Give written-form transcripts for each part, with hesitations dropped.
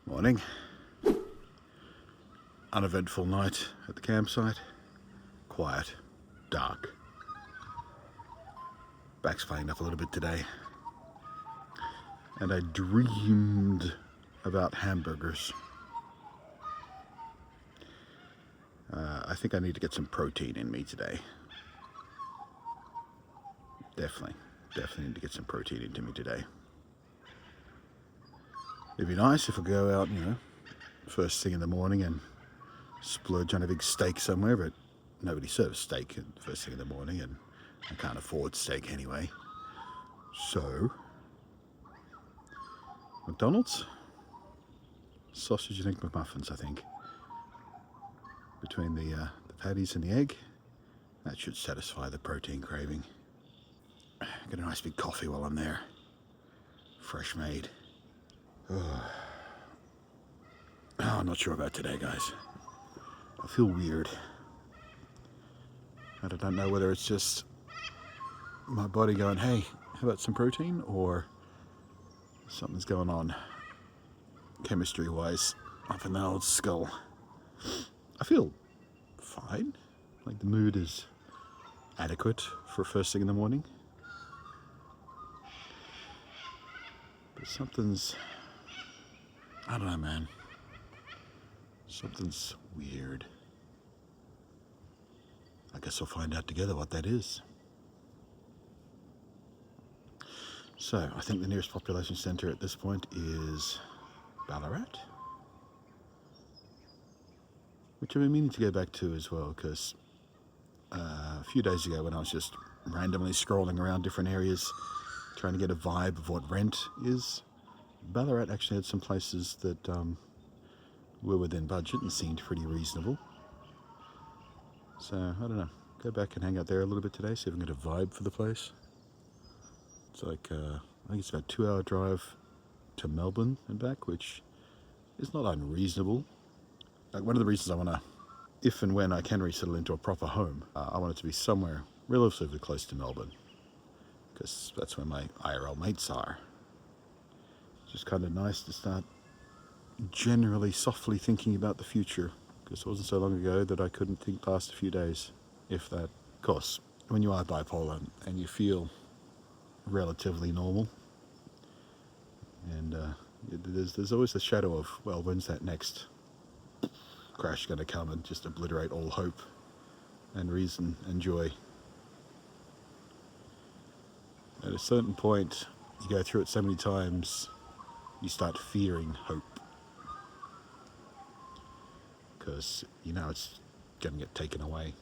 Morning. Uneventful night at the campsite. Quiet. Dark. Back's playing up a little bit today. And I dreamed about hamburgers. I think I need to get some protein in me today. Definitely need to get some protein into me today. It'd be nice if I go out, first thing in the morning and splurge on a big steak somewhere, but nobody serves steak first thing in the morning, and I can't afford steak anyway. So, McDonald's? Sausage and egg McMuffins, I think. Between the patties and the egg, that should satisfy the protein craving. Get a nice big coffee while I'm there. Fresh made. Oh, I'm not sure about today, guys. I feel weird. I don't know whether it's just my body going, hey, how about some protein? Or something's going on chemistry-wise up in the old skull. I feel fine. Like the mood is adequate for first thing in the morning. But something's, I don't know, man. Something's weird. I guess we'll find out together what that is. So, I think the nearest population centre at this point is Ballarat. Which I've been meaning to go back to as well, because a few days ago when I was just randomly scrolling around different areas trying to get a vibe of what rent is, Ballarat actually had some places that were within budget and seemed pretty reasonable. So, I don't know, go back and hang out there a little bit today, see if I can get a vibe for the place. It's like, I think it's about a 2-hour drive to Melbourne and back, which is not unreasonable. Like, one of the reasons I want to, if and when I can resettle into a proper home, I want it to be somewhere relatively close to Melbourne, because that's where my IRL mates are. It's just kind of nice to start generally softly thinking about the future, because it wasn't so long ago that I couldn't think past a few days, if that. Of course, when you are bipolar and you feel relatively normal, and there's always the shadow of, well, when's that next crash going to come and just obliterate all hope and reason and joy. At a certain point, you go through it so many times, you start fearing hope, because it's going to get taken away.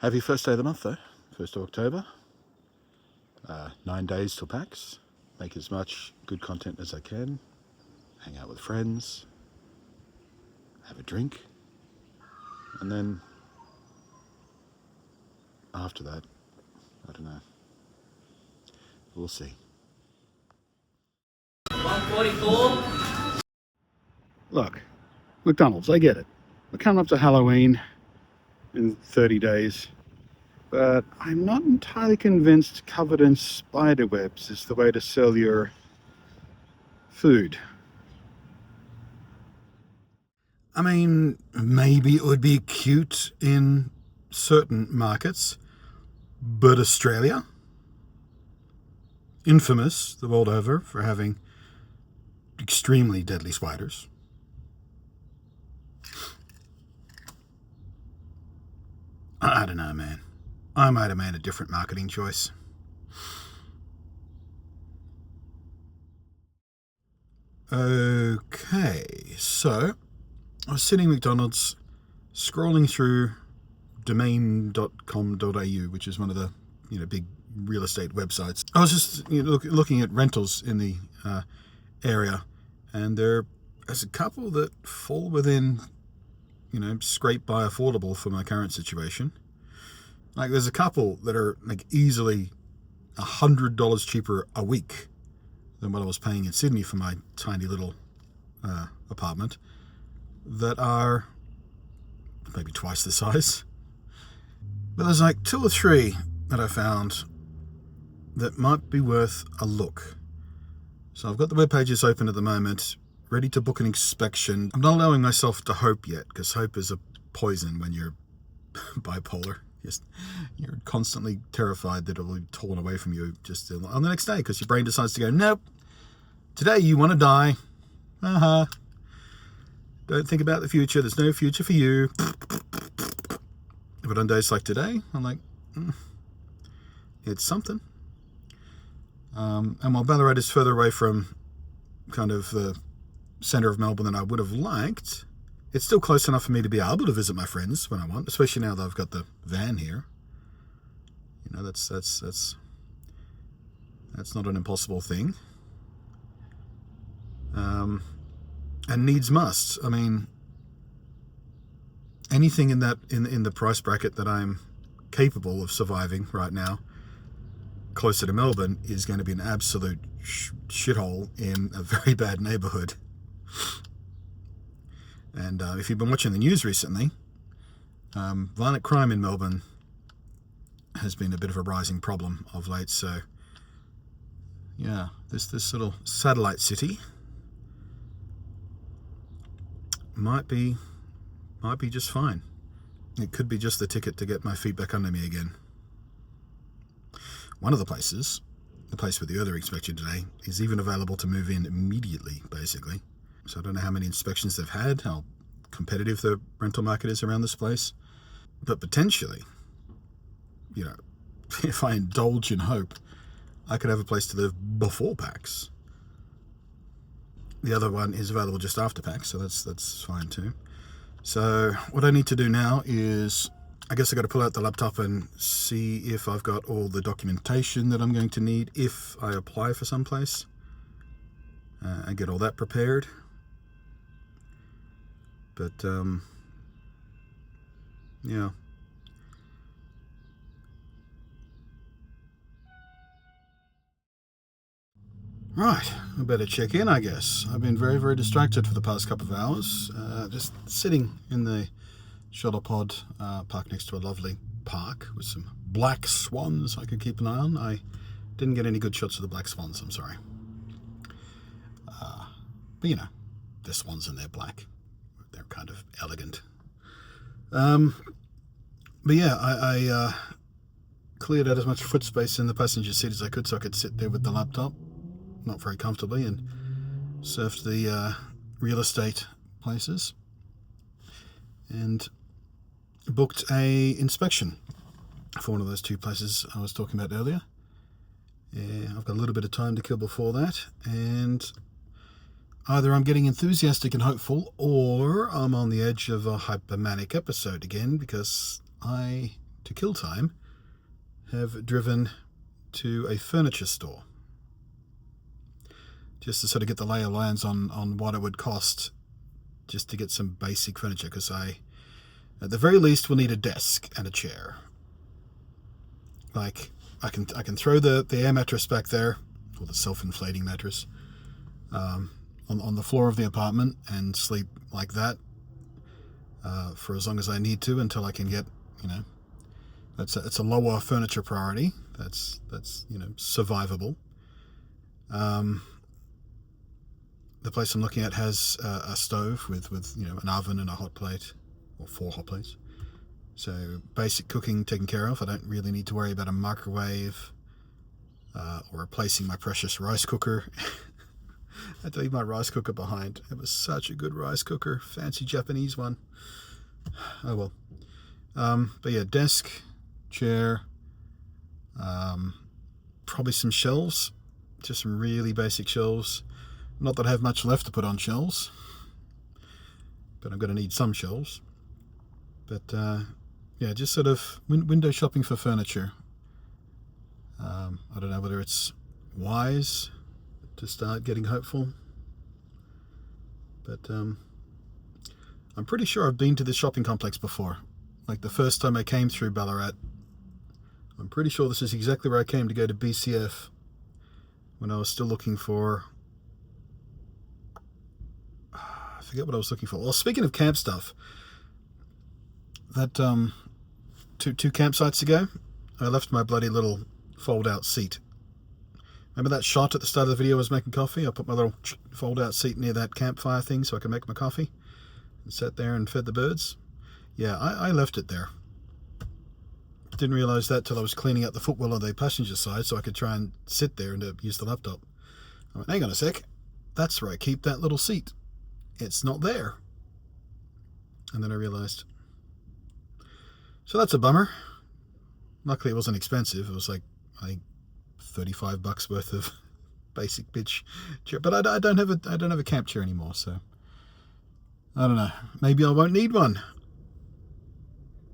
Happy first day of the month though, 1st of October. 9 days till PAX. Make as much good content as I can. Hang out with friends. Have a drink. And then after that, I don't know. We'll see. 144. Look, McDonald's, I get it. We're coming up to Halloween in 30 days. But I'm not entirely convinced covered in spider webs is the way to sell your food. I mean, maybe it would be cute in certain markets, but Australia, infamous the world over for having extremely deadly spiders. I don't know, man. I might have made a different marketing choice. Okay, so I was sitting at McDonald's scrolling through domain.com.au, which is one of the big real estate websites. I was just looking at rentals in the area, and there's a couple that fall within scrape by affordable for my current situation. Like, there's a couple that are like easily $100 cheaper a week than what I was paying in Sydney for my tiny little apartment, that are maybe twice the size. But there's like 2 or 3 that I found that might be worth a look. So I've got the web pages open at the moment, ready to book an inspection. I'm not allowing myself to hope yet, because hope is a poison when you're bipolar. You're constantly terrified that it will be torn away from you just on the next day, because your brain decides to go, nope, today you want to die. Don't think about the future. There's no future for you. But on days like today, I'm like, it's something. And while Ballarat is further away from kind of the centre of Melbourne than I would have liked, it's still close enough for me to be able to visit my friends when I want, especially now that I've got the van here. You know, that's not an impossible thing. And needs must. I mean, anything in the price bracket that I'm capable of surviving right now, closer to Melbourne, is going to be an absolute shithole in a very bad neighbourhood. And if you've been watching the news recently, violent crime in Melbourne has been a bit of a rising problem of late. So, yeah, this little satellite city might be just fine. It could be just the ticket to get my feet back under me again. One of the places, the place with the earlier inspection today, is even available to move in immediately, basically. So I don't know how many inspections they've had, how competitive the rental market is around this place. But potentially, you know, if I indulge in hope, I could have a place to live before PAX. The other one is available just after PAX, so that's fine too. So what I need to do now is, I guess I got to pull out the laptop and see if I've got all the documentation that I'm going to need if I apply for someplace, and get all that prepared. But yeah. Right, I better check in, I guess. I've been very, very distracted for the past couple of hours, just sitting in the Shuttlepod park next to a lovely park with some black swans I could keep an eye on. I didn't get any good shots of the black swans, I'm sorry. But you know, they're swans and they're black. They're kind of elegant. But yeah, I cleared out as much foot space in the passenger seat as I could so I could sit there with the laptop, not very comfortably, and surfed the real estate places and booked a inspection for one of those two places I was talking about earlier. Yeah, I've got a little bit of time to kill before that, and either I'm getting enthusiastic and hopeful, or I'm on the edge of a hypermanic episode again, because I, to kill time, have driven to a furniture store just to sort of get the lay of lands on what it would cost just to get some basic furniture, because I, at the very least, will need a desk and a chair. Like, I can throw the air mattress back there, or the self-inflating mattress, on the floor of the apartment and sleep like that for as long as I need to, until I can get, you know, it's a lower furniture priority. That's you know, survivable. The place I'm looking at has a stove with you know, an oven and a hot plate, or 4 hot plates. So basic cooking taken care of. I don't really need to worry about a microwave or replacing my precious rice cooker. I had to leave my rice cooker behind. It was such a good rice cooker, fancy Japanese one. Oh well. But yeah, desk, chair, probably some shelves, just some really basic shelves. Not that I have much left to put on shelves, but I'm going to need some shelves. But yeah, just sort of window shopping for furniture. I don't know whether it's wise to start getting hopeful, but I'm pretty sure I've been to this shopping complex before. Like the first time I came through Ballarat, I'm pretty sure this is exactly where I came to go to BCF when I was still looking for, I forget what I was looking for. Well, speaking of camp stuff, that two campsites ago, I left my bloody little fold-out seat. Remember that shot at the start of the video I was making coffee? I put my little fold-out seat near that campfire thing so I could make my coffee and sat there and fed the birds. Yeah, I left it there. Didn't realise that till I was cleaning up the footwell on the passenger side so I could try and sit there and use the laptop. I went, hang on a sec. That's where I keep that little seat. It's not there. And then I realised. So that's a bummer. Luckily it wasn't expensive. It was like, I think, $35 worth of basic bitch chair. But I don't have a camp chair anymore, so I don't know. Maybe I won't need one.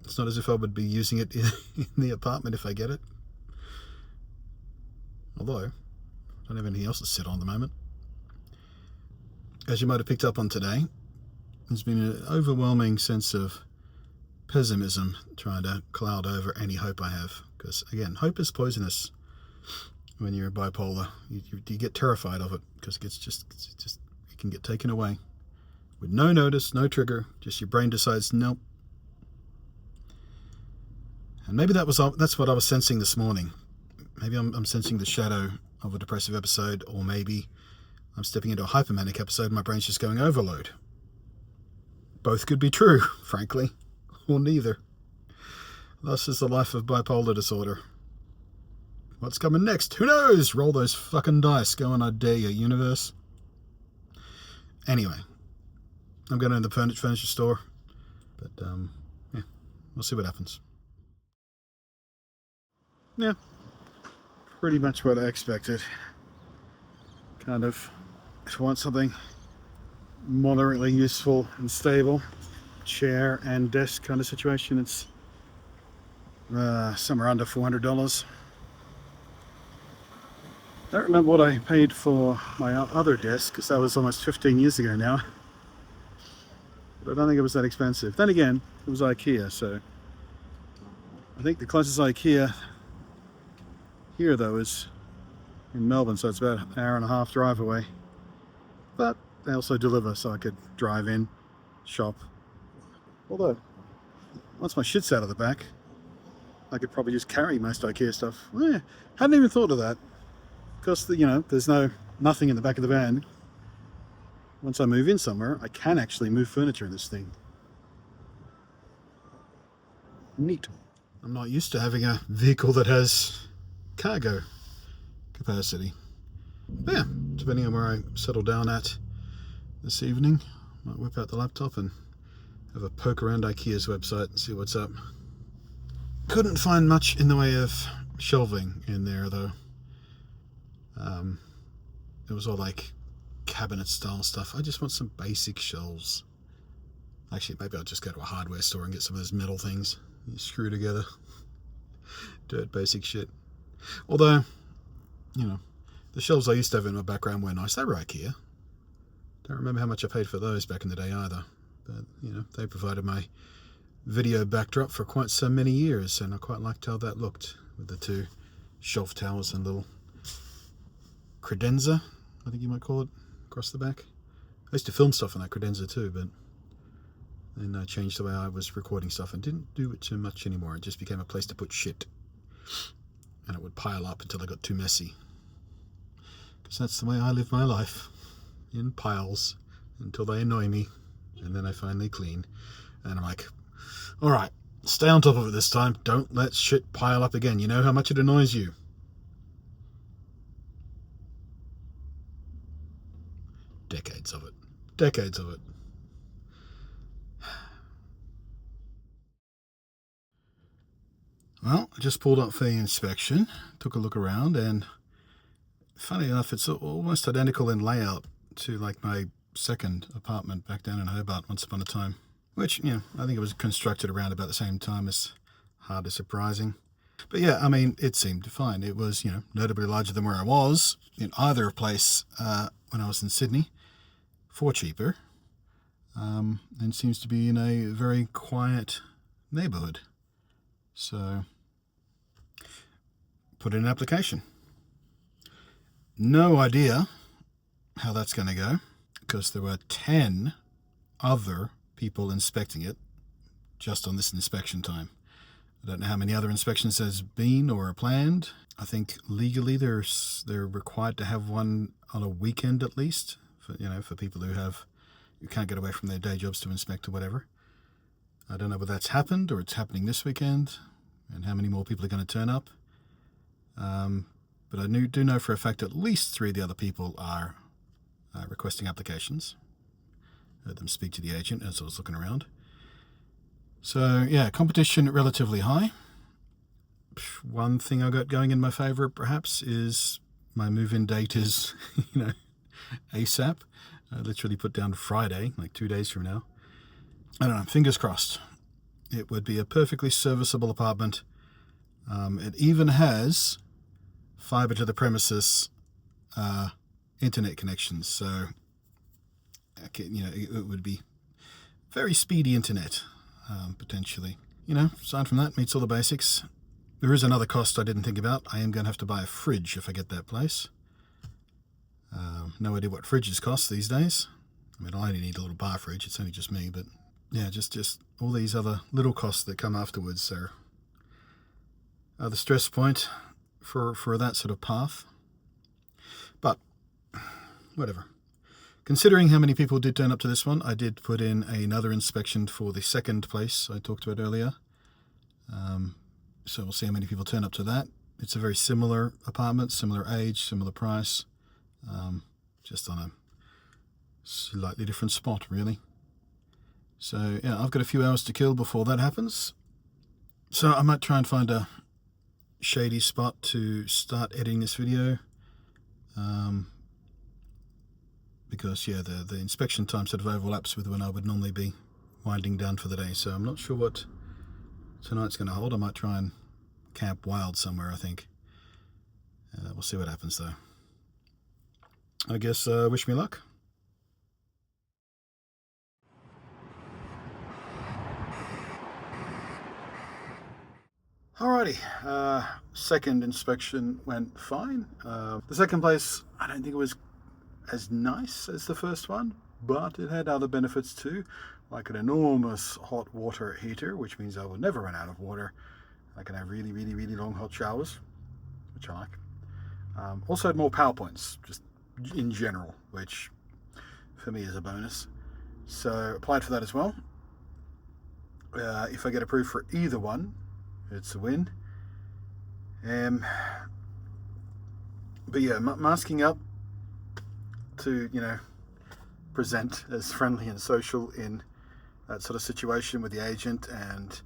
It's not as if I would be using it in the apartment if I get it. Although, I don't have anything else to sit on at the moment. As you might have picked up on today, there's been an overwhelming sense of pessimism trying to cloud over any hope I have. Because, again, hope is poisonous when you're bipolar. You get terrified of it because it can get taken away. With no notice, no trigger, just your brain decides, nope. And maybe that's what I was sensing this morning. Maybe I'm sensing the shadow of a depressive episode, or maybe I'm stepping into a hypermanic episode and my brain's just going overload. Both could be true, frankly, or neither. Thus is the life of bipolar disorder. What's coming next? Who knows? Roll those fucking dice. Go on, I dare you, universe. Anyway, I'm going to the furniture store, but yeah, we'll see what happens. Yeah, pretty much what I expected. Kind of, if I want something moderately useful and stable, chair and desk kind of situation, it's somewhere under $400. I don't remember what I paid for my other desk, because that was almost 15 years ago now. But I don't think it was that expensive. Then again, it was IKEA, so I think the closest IKEA here though is in Melbourne, so it's about an hour and a half drive away. But they also deliver, so I could drive in, shop. Although, once my shit's out of the back, I could probably just carry most IKEA stuff. Yeah, hadn't even thought of that. Because, there's nothing in the back of the van. Once I move in somewhere, I can actually move furniture in this thing. Neat. I'm not used to having a vehicle that has cargo capacity. But yeah, depending on where I settle down at this evening, I might whip out the laptop and have a poke around IKEA's website and see what's up. Couldn't find much in the way of shelving in there though. It was all like cabinet style stuff. I just want some basic shelves. Actually, maybe I'll just go to a hardware store and get some of those metal things you screw together. Dirt basic shit. Although, the shelves I used to have in my background were nice. They were IKEA. Don't remember how much I paid for those back in the day either. But, they provided my video backdrop for quite so many years, and I quite liked how that looked with the two shelf towers and little credenza, I think you might call it, across the back. I used to film stuff on that credenza too, but then I changed the way I was recording stuff and didn't do it too much anymore. It just became a place to put shit, and it would pile up until it got too messy. Because that's the way I live my life, in piles until they annoy me, and then I finally clean, and I'm like, all right, stay on top of it this time. Don't let shit pile up again. You know how much it annoys you. Decades of it. Decades of it. Well, I just pulled up for the inspection, took a look around, and funny enough, it's almost identical in layout to like my second apartment back down in Hobart once upon a time. Which, I think it was constructed around about the same time. It's hardly surprising. But yeah, it seemed fine. It was, notably larger than where I was in either place when I was in Sydney, for cheaper, and seems to be in a very quiet neighbourhood. So, put in an application. No idea how that's going to go, because there were 10 other people inspecting it just on this inspection time. I don't know how many other inspections there's been or are planned. I think legally they're required to have one on a weekend at least, for people who can't get away from their day jobs to inspect or whatever. I don't know whether that's happened or it's happening this weekend, and how many more people are going to turn up. But I do know for a fact at least 3 of the other people are requesting applications. Heard them speak to the agent as I was looking around. So yeah, competition relatively high. One thing I got going in my favour perhaps is my move-in date is, ASAP. I literally put down Friday, like 2 days from now. I don't know, fingers crossed. It would be a perfectly serviceable apartment. It even has fibre to the premises internet connections, so it would be very speedy internet, potentially. Aside from that, meets all the basics. There is another cost I didn't think about. I am going to have to buy a fridge if I get that place. No idea what fridges cost these days. I mean, I only need a little bar fridge. It's only just me, but yeah, just all these other little costs that come afterwards are the stress point for that sort of path. But whatever. Considering how many people did turn up to this one, I did put in another inspection for the second place I talked about earlier. So we'll see how many people turn up to that. It's a very similar apartment, similar age, similar price, just on a slightly different spot, really. So yeah, I've got a few hours to kill before that happens. So I might try and find a shady spot to start editing this video. Because yeah, the inspection time sort of overlaps with when I would normally be winding down for the day. So I'm not sure what tonight's going to hold. I might try and camp wild somewhere, I think. We'll see what happens though. I guess wish me luck. Alrighty, second inspection went fine. The second place, I don't think it was as nice as the first one, but it had other benefits too, like an enormous hot water heater, which means I will never run out of water. I can have really, really, really long hot showers, which I like. Also had more PowerPoints, just in general, which for me is a bonus. So applied for that as well. If I get approved for either one, it's a win. But yeah, masking up to, present as friendly and social in that sort of situation with the agent. And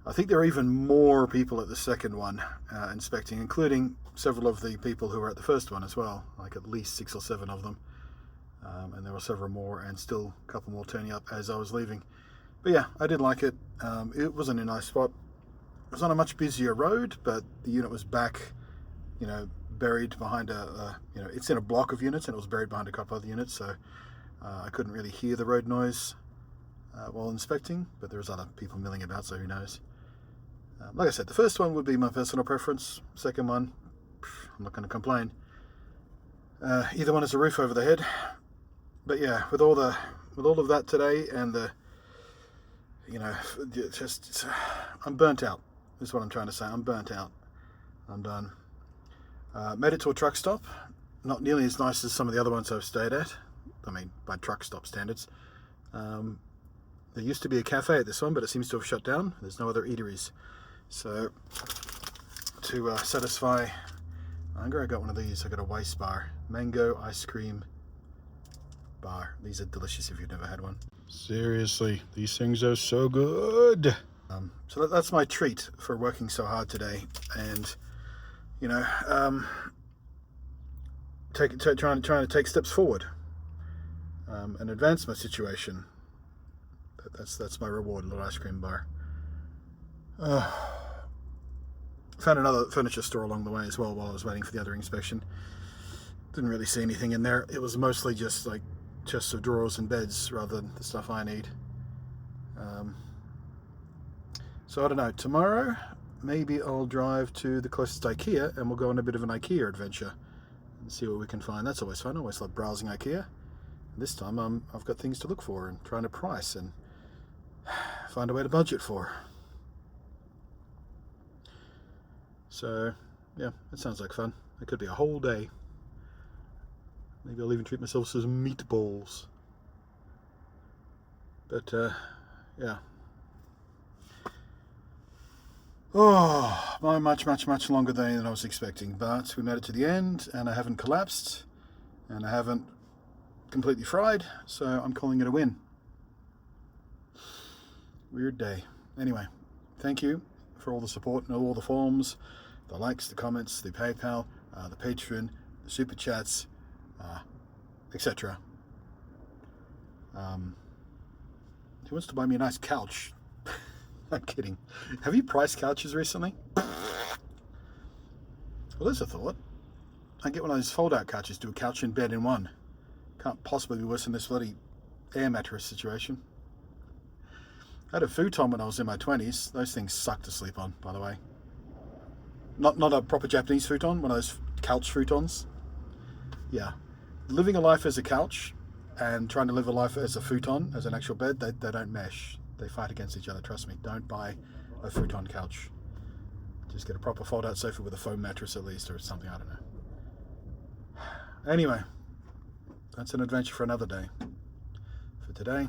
I think there are even more people at the second one inspecting, including several of the people who were at the first one as well, like at least 6 or 7 of them. And there were several more, and still a couple more turning up as I was leaving. But yeah, I did like it. It was in a nice spot. It was on a much busier road, but the unit was back, buried behind it's in a block of units, and it was buried behind a couple other units, so I couldn't really hear the road noise while inspecting, but there was other people milling about, so who knows. Like I said, the first one would be my personal preference. Second one, I'm not going to complain. Either one has a roof over the head. But yeah, with all of that today, and the I'm burnt out. Is what I'm trying to say. I'm burnt out. I'm done. Made it to a truck stop. Not nearly as nice as some of the other ones I've stayed at. I mean, by truck stop standards. There used to be a cafe at this one, but it seems to have shut down. There's no other eateries. So, to satisfy hunger, I got one of these. I got a Weiss bar. Mango ice cream bar. These are delicious if you've never had one. Seriously, these things are so good. So that's my treat for working so hard today, and trying to take steps forward and advance my situation. That's my reward, a little ice cream bar. Found another furniture store along the way as well while I was waiting for the other inspection. Didn't really see anything in there. It was mostly just like chests of drawers and beds rather than the stuff I need. So I don't know, tomorrow maybe I'll drive to the closest IKEA and we'll go on a bit of an IKEA adventure and see what we can find. That's always fun. I always love browsing IKEA. And this time I've got things to look for and trying to price and find a way to budget for. So, yeah, that sounds like fun. It could be a whole day. Maybe I'll even treat myself to some meatballs. But, yeah. Oh, much longer day than I was expecting. But we made it to the end, and I haven't collapsed, and I haven't completely fried, so I'm calling it a win. Weird day. Anyway, thank you for all the support and all the forms, the likes, the comments, the PayPal, the Patreon, the Super Chats, etc. Who wants to buy me a nice couch? I'm kidding. Have you priced couches recently? Well, there's a thought. I get one of those fold-out couches, do a couch and bed in one. Can't possibly be worse than this bloody air mattress situation. I had a futon when I was in my 20s. Those things suck to sleep on, by the way. Not a proper Japanese futon, one of those couch futons. Yeah. Living a life as a couch and trying to live a life as a futon, as an actual bed, they don't mesh. They fight against each other, trust me. Don't buy a futon couch. Just get a proper fold-out sofa with a foam mattress at least, or something, I don't know. Anyway, that's an adventure for another day. For today,